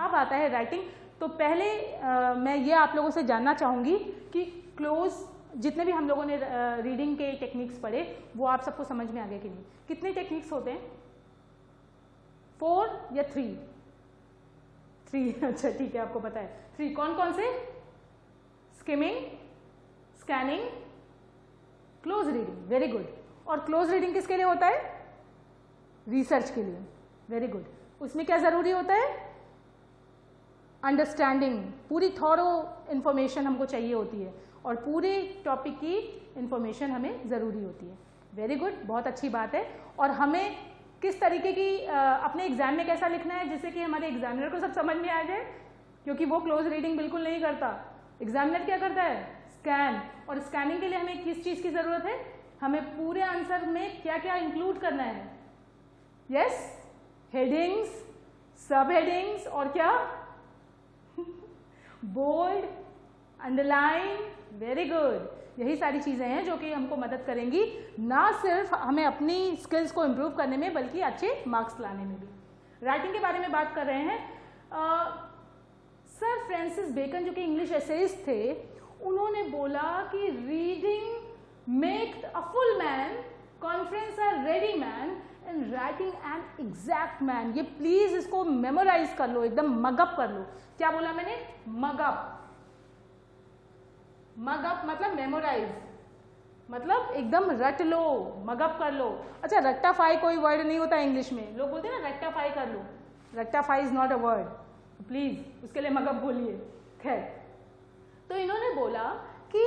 अब आता है राइटिंग। तो पहले मैं ये आप लोगों से जानना चाहूँगी कि क्लोज जितने भी हम लोगों ने रीडिंग के टेक्निक्स पढ़े वो आप सबको समझ में आ गए कि नहीं? कितने टेक्निक्स होते हैं? 4 या 3? 3 अच्छा ठीक है, आपको पता है 3। कौन कौन से? Skimming, scanning, close reading. Very good. और क्लोज रीडिंग किसके लिए होता है? रिसर्च के लिए। Very good. उसमें क्या जरूरी होता है? अंडरस्टैंडिंग, पूरी थॉरो इंफॉर्मेशन हमको चाहिए होती है और पूरे टॉपिक की इंफॉर्मेशन हमें ज़रूरी होती है। वेरी गुड, बहुत अच्छी बात है। और हमें किस तरीके की अपने एग्जाम में कैसा लिखना है जिससे कि हमारे एग्जामिनर को सब समझ में आ जाए, क्योंकि वो क्लोज रीडिंग बिल्कुल नहीं करता। एग्जामिनर क्या करता है? स्कैन। और स्कैनिंग के लिए हमें किस चीज़ की ज़रूरत है? हमें पूरे आंसर में क्या क्या इंक्लूड करना है? यस, हेडिंग्स, सब हेडिंग्स और क्या? Bold, underline. Very good. यही सारी चीज़ें हैं जो कि हमको मदद करेंगी ना सिर्फ हमें अपनी स्किल्स को इम्प्रूव करने में बल्कि अच्छे मार्क्स लाने में भी। राइटिंग के बारे में बात कर रहे हैं। सर फ्रांसिस बेकन जो कि इंग्लिश एसेइस्ट थे, उन्होंने बोला कि reading make a full man, conference a ready man and writing an exact man. ये प्लीज इसको मेमोराइज कर लो, एकदम मगअप कर लो। क्या बोला मैंने? मगअप। मगअप मतलब मेमोराइज, मतलब एकदम रट लो, मगअप कर लो। अच्छा, रट्टाफाई कोई वर्ड नहीं होता इंग्लिश में। लोग बोलते हैं ना रट्टाफाई कर लो, रट्टाफाई is not a word, please उसके लिए मगअप बोलिए। खैर, तो इन्होंने बोला कि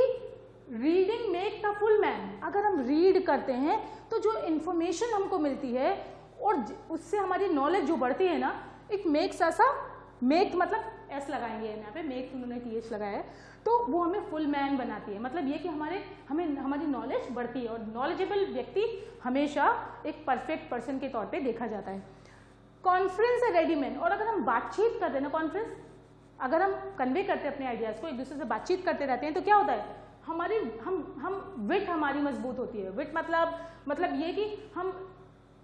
reading make the full man. अगर हम रीड करते हैं तो जो इंफॉर्मेशन हमको मिलती है और उससे हमारी नॉलेज जो बढ़ती है ना, it makes us a, make मतलब एस लगाएंगे यहाँ पे, मेक उन्होंने TH लगाया है, तो वो हमें फुल मैन बनाती है। मतलब ये कि हमें हमारी नॉलेज बढ़ती है और नॉलेजेबल व्यक्ति हमेशा एक परफेक्ट पर्सन के तौर पे देखा जाता है। कॉन्फ्रेंस है रेडी मैन। और अगर हम बातचीत करते हैं ना, कॉन्फ्रेंस अगर हम कन्वे करते हैं अपने आइडियाज़ को, एक दूसरे से बातचीत करते रहते हैं, तो क्या होता है? हमारी हम विट हमारी मजबूत होती है। विट मतलब ये कि हम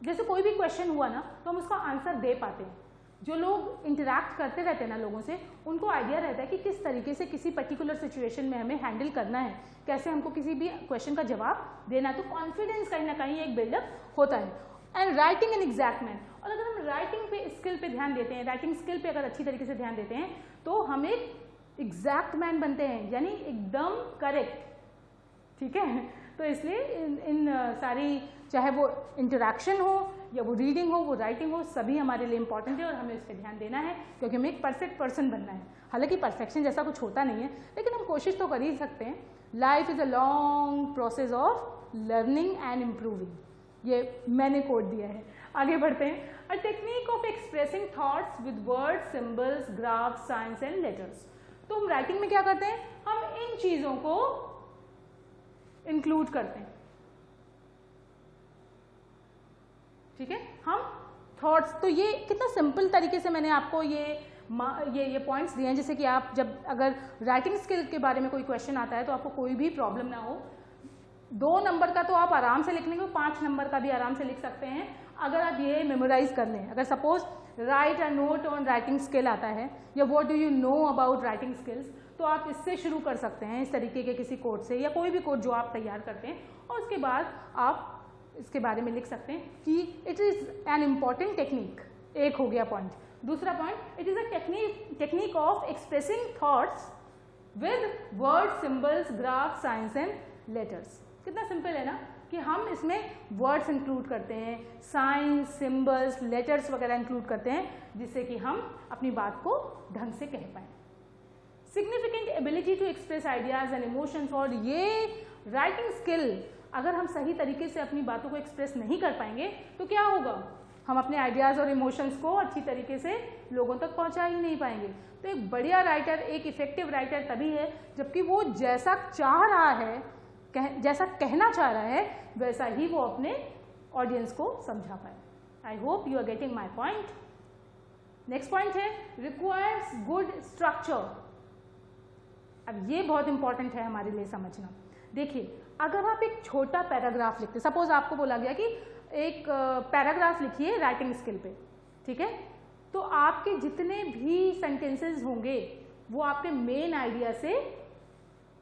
जैसे कोई भी क्वेश्चन हुआ ना तो हम उसका आंसर दे पाते हैं। जो लोग इंटरैक्ट करते रहते हैं ना लोगों से, उनको आइडिया रहता है कि किस तरीके से किसी पर्टिकुलर सिचुएशन में हमें हैंडल करना है, कैसे हमको किसी भी क्वेश्चन का जवाब देना है। तो कॉन्फिडेंस कहीं ना कहीं एक बिल्डअप होता है। And writing an exact man. और अगर हम राइटिंग पे स्किल पे ध्यान देते हैं, राइटिंग स्किल पे अगर अच्छी तरीके से ध्यान देते हैं, तो हम एक एग्जैक्ट मैन बनते हैं, यानी एकदम करेक्ट। ठीक है, तो इसलिए इन सारी, चाहे वो इंटरैक्शन हो या वो रीडिंग हो, वो राइटिंग हो, सभी हमारे लिए इंपॉर्टेंट है और हमें इस पर ध्यान देना है, क्योंकि हमें एक परफेक्ट पर्सन बनना है। हालांकि परफेक्शन जैसा कुछ होता नहीं है, लेकिन हम कोशिश तो कर ही सकते हैं। Life is a long process of learning and improving, ये मैंने कोट दिया है। आगे बढ़ते हैं। A technique of expressing thoughts with words, symbols, graphs, science and letters. तो हम राइटिंग में क्या करते हैं? हम इन चीजों को इंक्लूड करते हैं। ठीक है, हम थॉट्स, तो ये कितना सिंपल तरीके से मैंने आपको ये पॉइंट्स दिए हैं, जैसे कि आप जब अगर राइटिंग स्किल के बारे में कोई क्वेश्चन आता है तो आपको कोई भी प्रॉब्लम ना हो, 2 नंबर का तो आप आराम से लिख लेंगे, 5 नंबर का भी आराम से लिख सकते हैं अगर आप ये मेमोराइज कर लें। अगर suppose right a note on writing skill आता है या what do you know about writing skills, तो आप इससे शुरू कर सकते हैं, इस तरीके के किसी कोड से या कोई भी कोड जो आप तैयार करते हैं, और उसके बाद आप इसके बारे में लिख सकते हैं कि it is an important technique. एक हो गया पॉइंट। दूसरा point, it is a technique of expressing thoughts with word, symbols, graph, science and letters. कितना सिंपल है ना कि हम इसमें वर्ड्स इंक्लूड करते हैं, साइंस, सिंबल्स, लेटर्स वगैरह इंक्लूड करते हैं, जिससे कि हम अपनी बात को ढंग से कह पाएँ। Significant ability to express ideas and emotions. और ये राइटिंग स्किल अगर हम सही तरीके से अपनी बातों को एक्सप्रेस नहीं कर पाएंगे तो क्या होगा? हम अपने आइडियाज़ और इमोशंस को अच्छी तरीके से लोगों तक पहुंचा ही नहीं पाएंगे। तो एक बढ़िया राइटर, एक इफेक्टिव राइटर तभी है जबकि वो जैसा चाह रहा है, जैसा कहना चाह रहा है, वैसा ही वो अपने ऑडियंस को समझा पाए। I hope you are getting my point. Next point है रिक्वायर्स गुड स्ट्रक्चर। अब ये बहुत इंपॉर्टेंट है हमारे लिए समझना। देखिए, अगर आप एक छोटा पैराग्राफ लिखते, सपोज आपको बोला गया कि एक पैराग्राफ लिखिए राइटिंग स्किल पे, ठीक है, तो आपके जितने भी सेंटेंसेस होंगे वो आपके मेन आइडिया से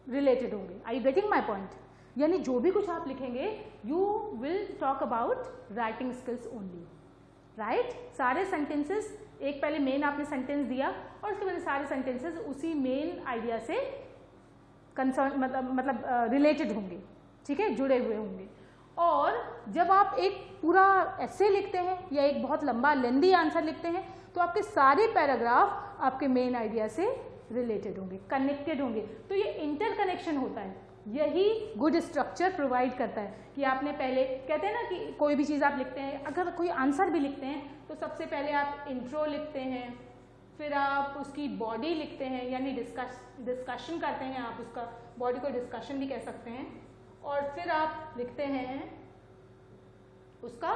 रिलेटेड होंगे। Are you getting my point? यानी जो भी कुछ आप लिखेंगे you will talk about writing skills only, right? सारे सेंटेंसेस, एक पहले मेन आपने सेंटेंस दिया और उसके बाद सारे सेंटेंसेस उसी मेन आइडिया से कंसर्न मतलब रिलेटेड होंगे, ठीक है, जुड़े हुए होंगे। और जब आप एक पूरा ऐसे लिखते हैं या एक बहुत लंबा लेंदी आंसर लिखते हैं तो आपके सारे पैराग्राफ आपके मेन आइडिया से रिलेटेड होंगे, कनेक्टेड होंगे। तो ये इंटरकनेक्शन होता है, यही गुड स्ट्रक्चर प्रोवाइड करता है कि आपने पहले, कहते हैं ना कि कोई भी चीज़ आप लिखते हैं, अगर कोई आंसर भी लिखते हैं तो सबसे पहले आप इंट्रो लिखते हैं, फिर आप उसकी बॉडी लिखते हैं, यानी डिस्कशन करते हैं, आप उसका बॉडी को डिस्कशन भी कह सकते हैं, और फिर आप लिखते हैं उसका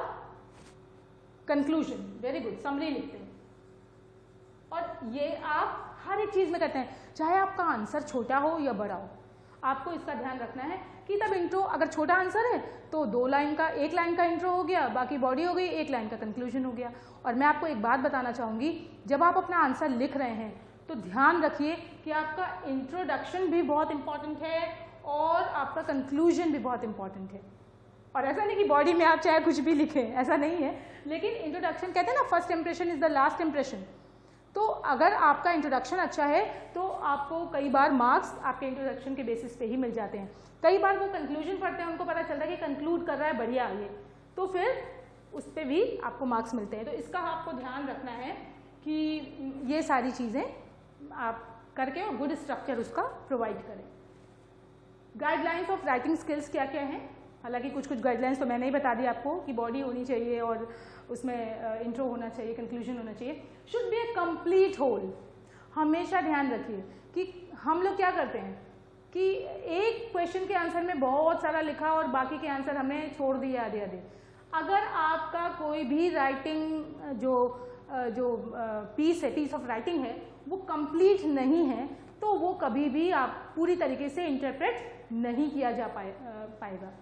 कंक्लूजन, वेरी गुड, समरी लिखते हैं। और ये आप हर एक चीज़ में करते हैं, चाहे आपका आंसर छोटा हो या बड़ा हो, आपको इसका ध्यान रखना है कि तब इंट्रो, अगर छोटा आंसर है तो 2 लाइन का, 1 लाइन का इंट्रो हो गया, बाकी बॉडी हो गई, 1 लाइन का कंक्लूजन हो गया। और मैं आपको एक बात बताना चाहूँगी, जब आप अपना आंसर लिख रहे हैं तो ध्यान रखिए कि आपका इंट्रोडक्शन भी बहुत इंपॉर्टेंट है और आपका कंक्लूजन भी बहुत इंपॉर्टेंट है। और ऐसा नहीं कि बॉडी में आप चाहे कुछ भी लिखें, ऐसा नहीं है, लेकिन इंट्रोडक्शन, कहते हैं ना first impression is the last impression. तो अगर आपका इंट्रोडक्शन अच्छा है तो आपको कई बार मार्क्स आपके इंट्रोडक्शन के बेसिस पे ही मिल जाते हैं। कई बार वो कंक्लूजन पढ़ते हैं, उनको पता चलता है कि कंक्लूड कर रहा है, बढ़िया ये, तो फिर उस पर भी आपको मार्क्स मिलते हैं। तो इसका आपको ध्यान रखना है कि ये सारी चीज़ें आप करके और गुड स्ट्रक्चर उसका प्रोवाइड करें। गाइडलाइंस ऑफ राइटिंग स्किल्स क्या क्या हैं? हालांकि कुछ गाइडलाइंस तो मैंने ही बता दी आपको कि बॉडी होनी चाहिए और उसमें इंट्रो होना चाहिए, कंक्लूजन होना चाहिए। Should be a complete whole. हमेशा ध्यान रखिए कि हम लोग क्या करते हैं कि एक क्वेश्चन के आंसर में बहुत सारा लिखा और बाकी के आंसर हमने छोड़ दिए आधे आधे। अगर आपका कोई भी राइटिंग जो पीस ऑफ राइटिंग है वो कंप्लीट नहीं है तो वो कभी भी आप पूरी तरीके से इंटरप्रेट नहीं किया जा पाएगा।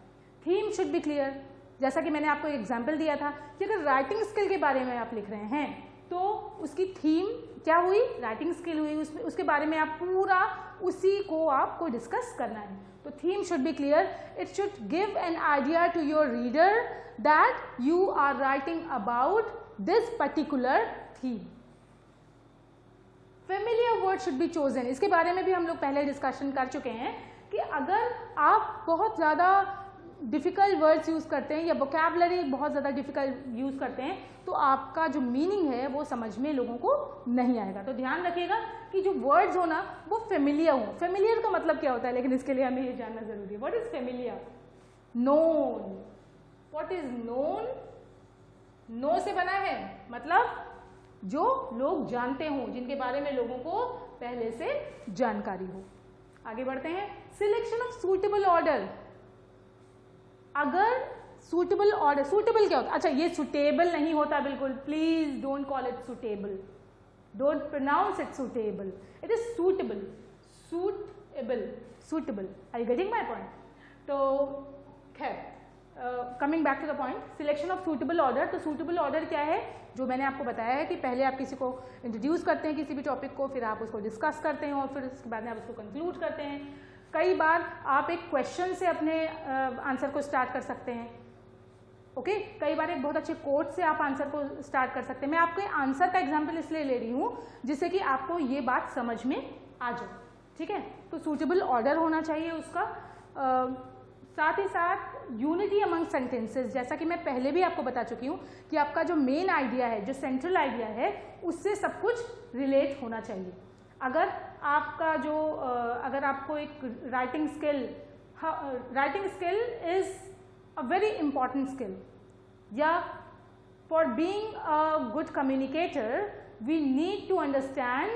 Theme should be clear. जैसा कि मैंने आपको एग्जाम्पल दिया था कि अगर राइटिंग स्किल के बारे में आप लिख रहे हैं तो उसकी थीम क्या हुई? राइटिंग स्किल हुई। उसके बारे में आप पूरा उसी को आपको डिस्कस करना है। तो theme should be clear. It should give an idea to your reader that you are writing about this particular theme. Familiar word should be chosen. इसके बारे में भी हम लोग पहले डिस्कशन कर चुके हैं कि अगर आप बहुत ज़्यादा डिफ़िकल्ट वर्ड्स यूज़ करते हैं या वोकैबुलरी बहुत ज़्यादा डिफ़िकल्ट यूज़ करते हैं तो आपका जो मीनिंग है वो समझ में लोगों को नहीं आएगा। तो ध्यान रखिएगा कि जो वर्ड्स हो ना वो फेमिलियर हो। फेमिलियर का मतलब क्या होता है, लेकिन इसके लिए हमें ये जानना ज़रूरी है। What is familiar? Known. What is known? Know से बना है, मतलब जो लोग जानते हों, जिनके बारे में लोगों को पहले से जानकारी हो। आगे बढ़ते हैं। Selection of suitable order. अगर सूटेबल ऑर्डर, सूटेबल क्या होता है? अच्छा, ये सुटेबल नहीं होता बिल्कुल, please don't call it suitable, don't pronounce it suitable, it is suitable. Suitable, suitable. Are you getting my point? तो खैर, coming back to the point, selection of suitable order. तो सूटेबल ऑर्डर क्या है? जो मैंने आपको बताया है कि पहले आप किसी को इंट्रोड्यूस करते हैं किसी भी टॉपिक को, फिर आप उसको डिस्कस करते हैं और फिर उसके बाद में आप उसको कंक्लूड करते हैं। कई बार आप एक क्वेश्चन से अपने आंसर को स्टार्ट कर सकते हैं, ओके? कई बार एक बहुत अच्छे कोट से आप आंसर को स्टार्ट कर सकते हैं। मैं आपके आंसर का एग्जांपल इसलिए ले रही हूँ जिससे कि आपको ये बात समझ में आ जाए, ठीक है? तो सूटेबल ऑर्डर होना चाहिए उसका। साथ ही साथ यूनिटी अमंग सेंटेंसेस, जैसा कि मैं पहले भी आपको बता चुकी हूँ कि आपका जो मेन आइडिया है, जो सेंट्रल आइडिया है, उससे सब कुछ रिलेट होना चाहिए। अगर आपका जो अगर आपको एक writing skill is a very important skill, या for being a good communicator we need to understand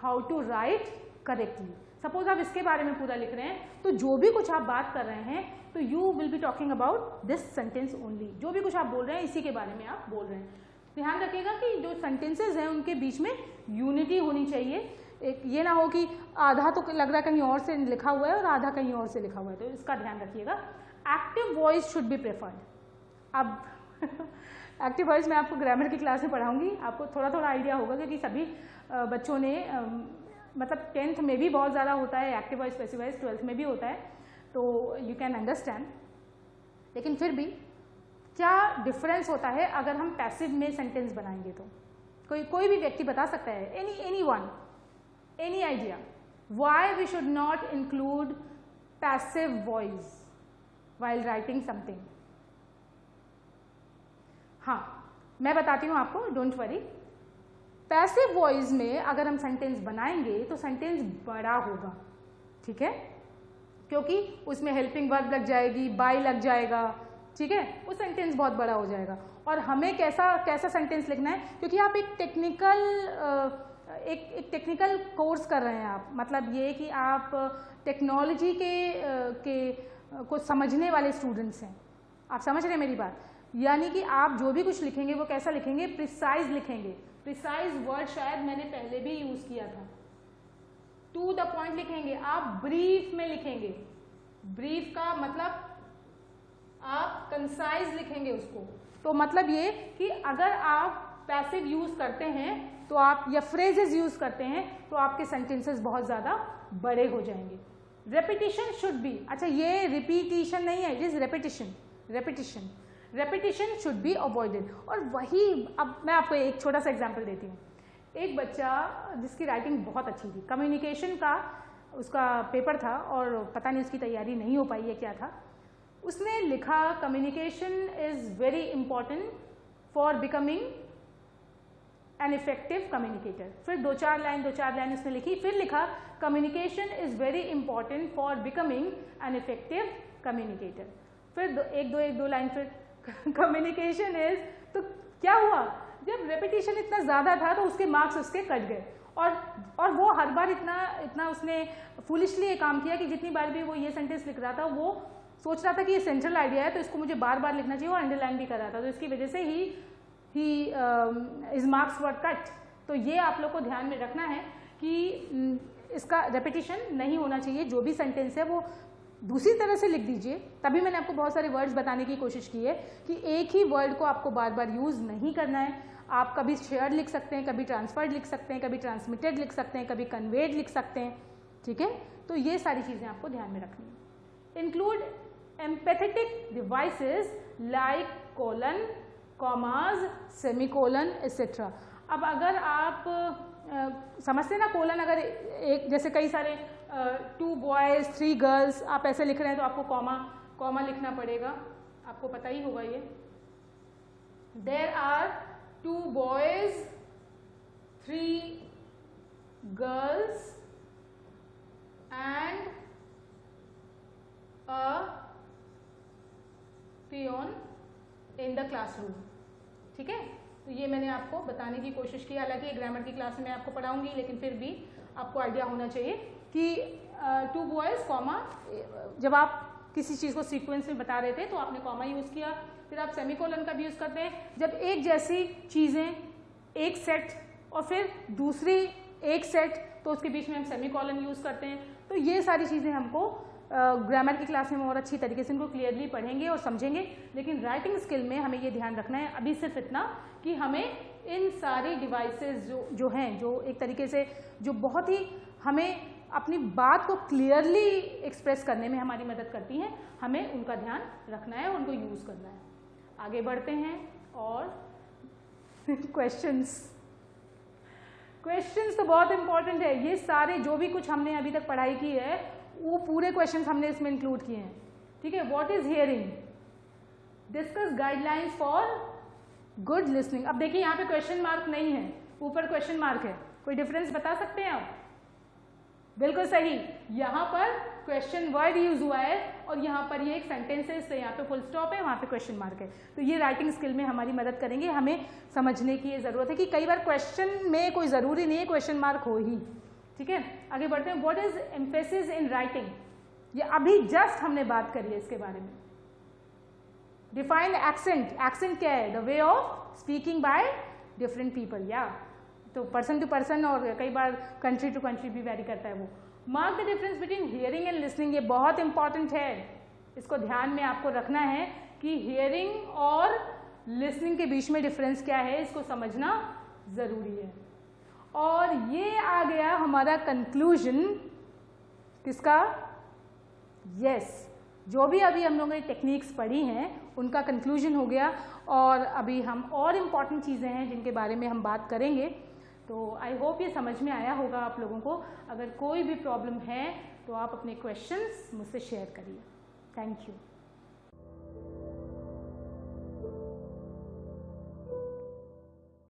how to write correctly. Suppose आप इसके बारे में पूरा लिख रहे हैं तो जो भी कुछ आप बात कर रहे हैं तो you will be talking about this sentence only. जो भी कुछ आप बोल रहे हैं इसी के बारे में आप बोल रहे हैं। ध्यान रखिएगा कि जो सेंटेंसेस हैं उनके बीच में यूनिटी होनी चाहिए। एक ये ना हो कि आधा तो लग रहा है कहीं और से लिखा हुआ है और आधा कहीं और से लिखा हुआ है, तो इसका ध्यान रखिएगा। Active voice should be preferred. अब एक्टिव वॉइस मैं आपको ग्रामर की क्लास में पढ़ाऊंगी, आपको थोड़ा थोड़ा आइडिया होगा क्योंकि सभी बच्चों ने मतलब 10th में भी बहुत ज़्यादा होता है active voice passive voice, 12th में भी होता है, तो यू कैन अंडरस्टैंड। लेकिन फिर भी क्या डिफरेंस होता है अगर हम पैसिव में सेंटेंस बनाएंगे तो? कोई भी व्यक्ति बता सकता है, any one, any idea why we should not include passive voice while writing something? हाँ, मैं बताती हूँ आपको, डोंट वरी। पैसिव वॉइस में अगर हम सेंटेंस बनाएंगे तो सेंटेंस बड़ा होगा, ठीक है, क्योंकि उसमें हेल्पिंग वर्ब लग जाएगी, बाय लग जाएगा, ठीक है, वो सेंटेंस बहुत बड़ा हो जाएगा। और हमें कैसा सेंटेंस लिखना है, क्योंकि आप एक टेक्निकल कोर्स कर रहे हैं आप, मतलब ये कि आप टेक्नोलॉजी को समझने वाले स्टूडेंट्स हैं, आप समझ रहे हैं मेरी बात? यानी कि आप जो भी कुछ लिखेंगे वो कैसा लिखेंगे, प्रिसाइज लिखेंगे। प्रिसाइज वर्ड शायद मैंने पहले भी यूज किया था, टू द पॉइंट लिखेंगे। आप ब्रीफ में लिखेंगे, ब्रीफ का मतलब आप कंसाइज लिखेंगे उसको। तो मतलब ये कि अगर आप पैसिव यूज करते हैं तो आप, या फ्रेजेस यूज करते हैं तो आपके सेंटेंसेस बहुत ज्यादा बड़े हो जाएंगे। रेपिटिशन शुड बी, अच्छा ये रिपीटिशन नहीं है, it is repetition, repetition should be avoided. और वही, अब मैं आपको एक छोटा सा एग्जांपल देती हूँ। एक बच्चा जिसकी राइटिंग बहुत अच्छी थी, कम्युनिकेशन का उसका पेपर था और पता नहीं उसकी तैयारी नहीं हो पाई है क्या था, उसने लिखा communication is very important for becoming an effective communicator. फिर दो चार लाइन उसने लिखी, फिर लिखा communication is very important for becoming an effective communicator. फिर एक दो लाइन फिर कम्युनिकेशन इज, तो क्या हुआ, जब रेपिटेशन इतना ज्यादा था तो उसके मार्क्स उसके कट गए। और वो हर बार इतना उसने फूलिशली ये काम किया कि जितनी बार भी वो ये सेंटेंस लिख रहा था वो सोच रहा था कि ये सेंट्रल आइडिया है तो इसको मुझे बार बार लिखना चाहिए, और अंडरलाइन भी कर रहा था, तो इसकी वजह से he is marks were cut. तो ये आप लोग को ध्यान में रखना है कि इसका रेपिटेशन नहीं होना चाहिए। जो भी सेंटेंस है वो दूसरी तरह से लिख दीजिए। तभी मैंने आपको बहुत सारे वर्ड्स बताने की कोशिश की है कि एक ही वर्ड को आपको बार बार यूज नहीं करना है। आप कभी शेयर्ड लिख सकते हैं, कभी ट्रांसफर्ड लिख सकते हैं, कभी ट्रांसमिटेड लिख सकते हैं, कभी कन्वेड लिख सकते हैं, ठीक है। तो ये सारी चीजें आपको ध्यान में रखनी है। Include empathetic devices like colon, commas, semicolon etcetera. अब अगर आप समझते हैं ना, कोलन अगर एक जैसे कई सारे 2 बॉयज 3 गर्ल्स आप ऐसे लिख रहे हैं तो आपको कॉमा लिखना पड़ेगा, आपको पता ही होगा ये। There are 2 boys 3 girls and a peon in the classroom, ठीक है। तो ये मैंने आपको बताने की कोशिश की, हालांकि ग्रामर की क्लास में आपको पढ़ाऊंगी, लेकिन फिर भी आपको आइडिया होना चाहिए कि 2 बॉयज कॉमा, जब आप किसी चीज़ को सीक्वेंस में बता रहे थे तो आपने कॉमा यूज़ किया। फिर आप सेमीकोलन का भी यूज़ करते हैं जब एक जैसी चीज़ें, एक सेट और फिर दूसरी एक सेट, तो उसके बीच में हम सेमीकोलन यूज़ करते हैं। तो ये सारी चीज़ें हमको ग्रामर की क्लास में और अच्छी तरीके से इनको क्लियरली पढ़ेंगे और समझेंगे। लेकिन राइटिंग स्किल में हमें ये ध्यान रखना है अभी सिर्फ इतना कि हमें इन सारी डिवाइसेस जो हैं, जो एक तरीके से जो बहुत ही हमें अपनी बात को क्लियरली एक्सप्रेस करने में हमारी मदद करती हैं, हमें उनका ध्यान रखना है, उनको यूज़ करना है। आगे बढ़ते हैं और क्वेश्चंस तो बहुत इंपॉर्टेंट है। ये सारे जो भी कुछ हमने अभी तक पढ़ाई की है वो पूरे क्वेश्चंस हमने इसमें इंक्लूड किए हैं, ठीक है। What is hearing, discuss guidelines for good listening. अब देखिए यहाँ पे क्वेश्चन मार्क नहीं है, ऊपर क्वेश्चन मार्क है, कोई डिफरेंस बता सकते हैं आप? बिल्कुल सही, यहाँ पर क्वेश्चन वर्ड यूज हुआ है और यहाँ पर ये एक सेंटेंस है, इससे यहाँ पे फुल स्टॉप है, वहाँ पे क्वेश्चन मार्क है। तो ये राइटिंग स्किल में हमारी मदद करेंगे। हमें समझने की ये जरूरत है कि कई बार क्वेश्चन में कोई जरूरी नहीं है क्वेश्चन मार्क हो ही, ठीक है। आगे बढ़ते हैं। What is emphasis in writing, ये अभी जस्ट हमने बात करी है इसके बारे में। डिफाइन एक्सेंट, एक्सेंट क्या है? The way of speaking by different people, या तो पर्सन टू पर्सन और कई बार कंट्री टू कंट्री भी वेरी करता है वो। Mark the difference between hearing and listening, ये बहुत इंपॉर्टेंट है, इसको ध्यान में आपको रखना है कि हियरिंग और लिसनिंग के बीच में डिफरेंस क्या है इसको समझना ज़रूरी है। और ये आ गया हमारा कंक्लूजन किसका? यस, जो भी अभी हम लोगों ने टेक्निक्स पढ़ी हैं उनका कंक्लूजन हो गया। और अभी हम और इम्पॉर्टेंट चीज़ें हैं जिनके बारे में हम बात करेंगे। तो आई होप ये समझ में आया होगा आप लोगों को। अगर कोई भी प्रॉब्लम है तो आप अपने क्वेश्चंस मुझसे शेयर करिए। Thank you.